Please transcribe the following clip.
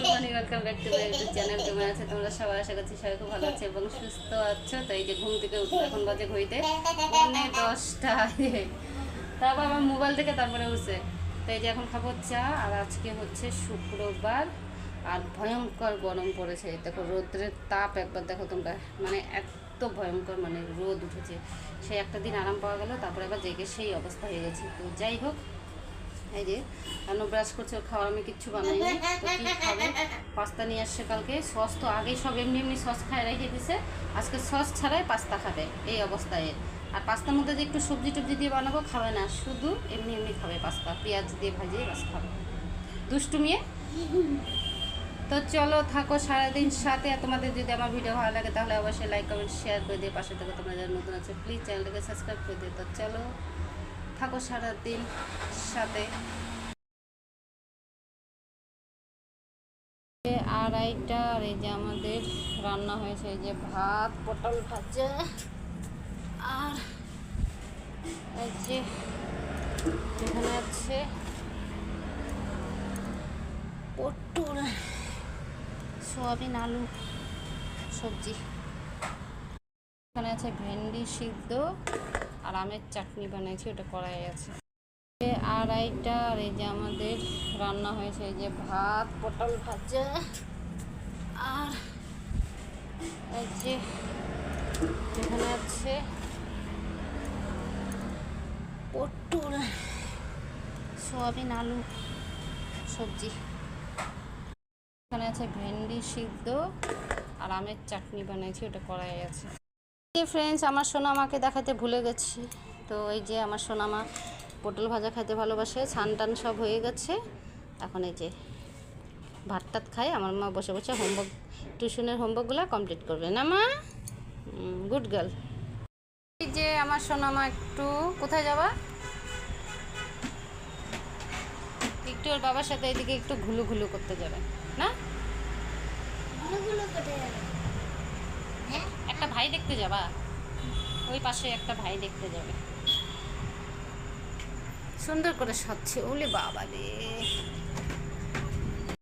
Morning, welcome back to my YouTube channel. কেমন আছে তোমরা সবাই? আশা করছি সবাই খুব ভালো আছে এবং সুস্থ আছো। তো এই যে ঘুম থেকে উঠলো, এখন বাজে ঘড়িতে 10টা। তারপর আমার মোবাইল থেকে তারপরে উঠছে। তো এই যে এখন খাবো চা। আর আজকে হচ্ছে শুক্রবার আর ভয়ঙ্কর গরম পড়েছে। দেখো রোদ্রের তাপ একবার দেখো তোমরা, মানে এত ভয়ঙ্কর, মানে রোদ উঠেছে। সেই একটা দিন আরাম পাওয়া গেল, তারপরে আবার জেগে সেই অবস্থা হয়ে গেছে। তো যাই হোক, এই যে রান্না ব্রাশ করছে, ওর খাওয়ার আমি কিচ্ছু বানাইনি। তো কী খাবে? পাস্তা নিয়ে আসছে কালকে। সস তো আগেই সব এমনি এমনি সস খায় রেখে দিছে, আজকে সস ছাড়াই পাস্তা খাবে, এই অবস্থায়। আর পাস্তার মধ্যে যে একটু সবজি টবজি দিয়ে বানাবো, খাবে না, শুধু এমনি এমনি খাবে পাস্তা, পেঁয়াজ দিয়ে ভাজিয়ে বাস খাবে। দুষ্টু মেয়ে। তো চলো থাকো সারাদিন সাথে। তোমাদের যদি আমার ভিডিও ভালো লাগে তাহলে অবশ্যই লাইক কমেন্ট শেয়ার করে দিয়ে পাশে থেকে, তোমরা যারা নতুন আছে প্লিজ চ্যানেলটাকে সাবস্ক্রাইব করে দিও। তো চলো থাকো সারাদিন সাথে। 2:30, আর এই যে আমাদের রান্না হয়েছে, এই যে ভাত, পটল ভাজা, আর এই যে এখানে আছে পটল, সোয়াবিন, আলু সবজি। এখানে আছে ভেন্ডি সিদ্ধ আর আমের চাটনি বানিয়েছি, ওটা কড়াই আছে। 2:30, আর এই যে আমাদের রান্না হয়েছে, এই যে ভাত, পটল ভাজা, আর এই যে এখানে আছে পটল, সোয়াবিন, আলু সবজি। এখানে আছে ভেন্ডি সিদ্ধ আর আমের চাটনি বানিয়েছি, ওটা কড়াই আছে। ফ্রেন্ডস, আমার সোনামাকে দেখাতে ভুলে গেছি। তো এই যে আমার সোনামা পটল ভাজা খেতে ভালোবাসে, ছান টান সব হয়ে গেছে। এখন এই যে ভাত টাত খাই, আমার মা বসে বসে হোমওয়ার্ক, টিউশনের হোমওয়ার্কগুলো কমপ্লিট করবে না মা? Good girl. এই যে আমার সোনামা একটু কোথায় যাবা? একটু ওর বাবার সাথে এদিকে একটু ঘুলু ঘুলু করতে যাবে না? একটা ভাই দেখতে যাবা? ওই পাশে একটা ভাই দেখতে যাবে। সুন্দর করে সাজছে, ওলে বাবা রে।